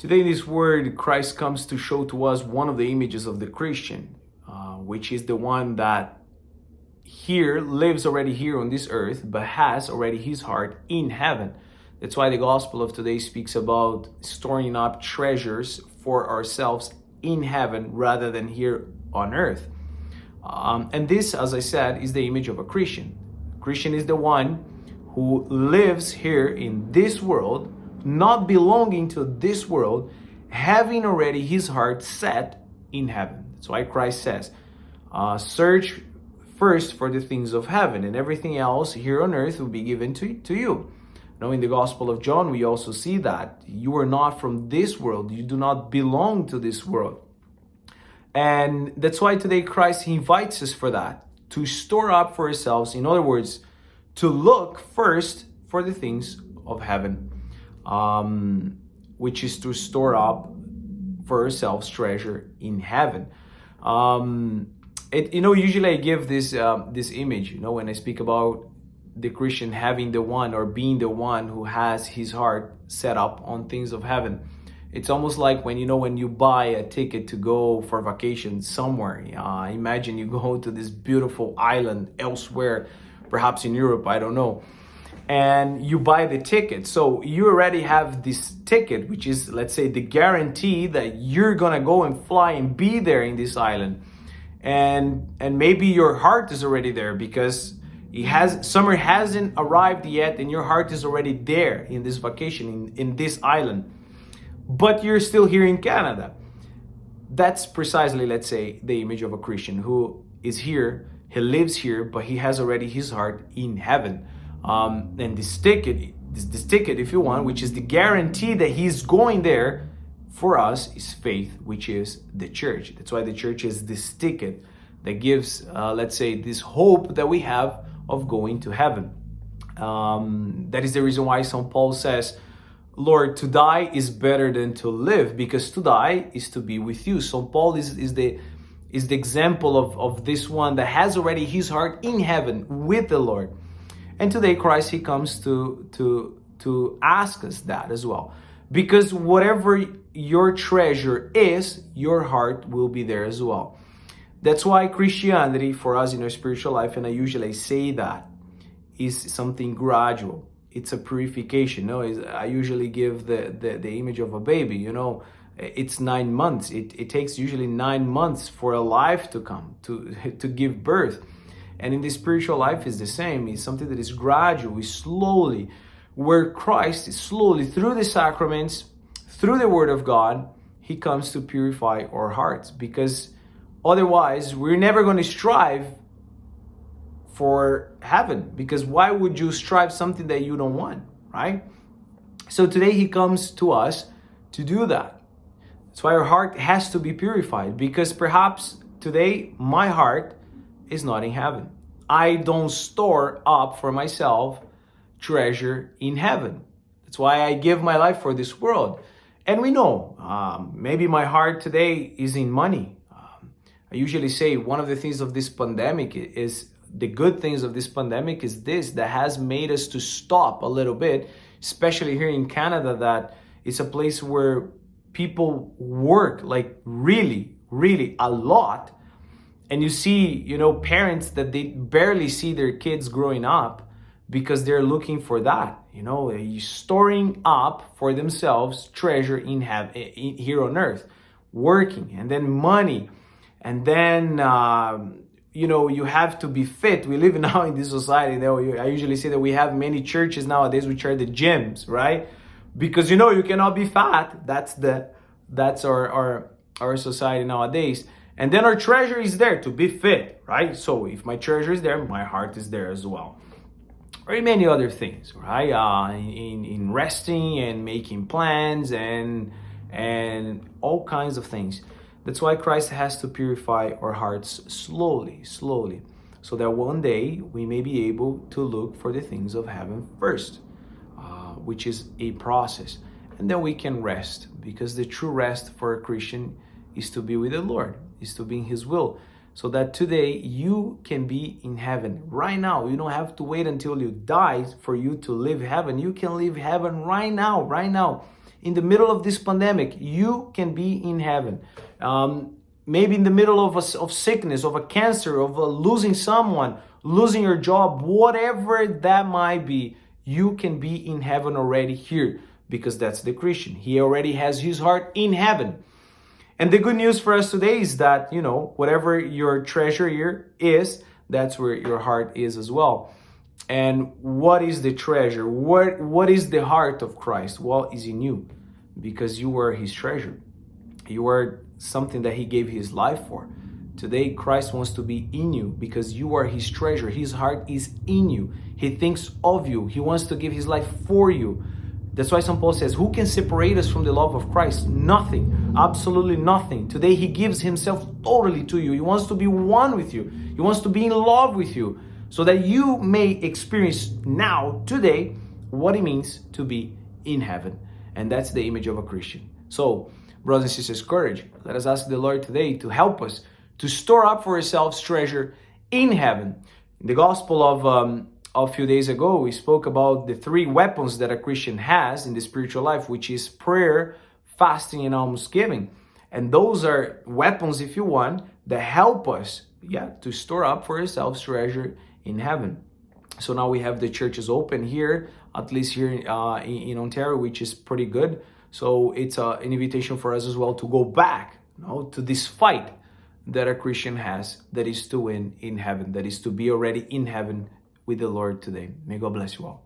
Today, in this word, Christ comes to show to us one of the images of the Christian, which is the one that here lives already here on this earth, but has already his heart in heaven. That's why the gospel of today speaks about storing up treasures for ourselves in heaven rather than here on earth. And this, as I said, is the image of a Christian. Christian is the one who lives here in this world, not belonging to this world, having already his heart set in heaven. That's why Christ says, search first for the things of heaven, and everything else here on earth will be given to you. Now, in the Gospel of John, we also see that you are not from this world. You do not belong to this world. And that's why today Christ invites us for that, to store up for ourselves. In other words, to look first for the things of heaven, which is to store up for ourselves treasure in heaven. Usually I give this image, when I speak about the Christian having the one or being the one who has his heart set up on things of heaven. It's almost like when you buy a ticket to go for vacation somewhere. Imagine you go to this beautiful island elsewhere, perhaps in Europe, I don't know. And you buy the ticket. So you already have this ticket, which is, let's say, the guarantee that you're gonna go and fly and be there in this island. And maybe your heart is already there because summer hasn't arrived yet and your heart is already there in this vacation, in this island. But you're still here in Canada. That's precisely, let's say, the image of a Christian who is here, he lives here, but he has already his heart in heaven. And this ticket, if you want, which is the guarantee that he's going there for us, is faith, which is the church. That's why the church is this ticket that gives, let's say, this hope that we have of going to heaven. That is the reason why St. Paul says, Lord, to die is better than to live, because to die is to be with you. St. Paul is the example of this one that has already his heart in heaven with the Lord. And today Christ, he comes to ask us that as well. Because whatever your treasure is, your heart will be there as well. That's why Christianity for us in our spiritual life, and I usually say that, is something gradual. It's a purification. I usually give the image of a baby. It's 9 months. It takes usually 9 months for a life to come, to give birth. And in the spiritual life is the same. It's something that is gradual, is slowly, where Christ is slowly, through the sacraments, through the Word of God, he comes to purify our hearts. Because otherwise, we're never going to strive for heaven, because why would you strive something that you don't want, right? So today he comes to us to do that. That's why our heart has to be purified, because perhaps today my heart is not in heaven. I don't store up for myself treasure in heaven. That's why I give my life for this world. And we know, maybe my heart today is in money. I usually say one of the things of this pandemic is, the good things of this pandemic is this, that has made us to stop a little bit, especially here in Canada, that it's a place where people work like really, really a lot. And you see, parents that they barely see their kids growing up because they're looking for that, storing up for themselves treasure in here on earth, working, and then money, and then you have to be fit. We live now in this society. I usually say that we have many churches nowadays which are the gyms, right? Because you cannot be fat. That's our society nowadays. And then our treasure is there to be fit, right? So if my treasure is there, my heart is there as well. Or many other things, right? In resting and making plans and all kinds of things. That's why Christ has to purify our hearts slowly, so that one day we may be able to look for the things of heaven first, which is a process. And then we can rest, because the true rest for a Christian is to be with the Lord, is to be in his will, so that today you can be in heaven right now. You don't have to wait until you die for you to live heaven. You can live heaven right now. in the middle of this pandemic, you can be in heaven. Maybe in the middle of sickness, of a cancer, of losing someone, losing your job, whatever that might be, you can be in heaven already here, because that's the Christian. He already has his heart in heaven. And the good news for us today is that, whatever your treasure here is, that's where your heart is as well. And what is the treasure? What is the heart of Christ? Well, is in you, because you are his treasure. You are something that he gave his life for. Today, Christ wants to be in you because you are his treasure. His heart is in you. He thinks of you. He wants to give his life for you. That's why St. Paul says, who can separate us from the love of Christ? Nothing, absolutely nothing. Today, he gives himself totally to you. He wants to be one with you. He wants to be in love with you, so that you may experience now, today, what it means to be in heaven. And that's the image of a Christian. So, brothers and sisters, courage. Let us ask the Lord today to help us to store up for ourselves treasure in heaven. In the gospel of a few days ago, we spoke about the 3 weapons that a Christian has in the spiritual life, which is prayer, fasting, and almsgiving. And those are weapons, if you want, that help us, to store up for ourselves treasure in heaven. So now we have the churches open here, at least here in Ontario, which is pretty good. So it's an invitation for us as well to go back, to this fight that a Christian has, that is to win in heaven, that is to be already in heaven with the Lord today. May God bless you all.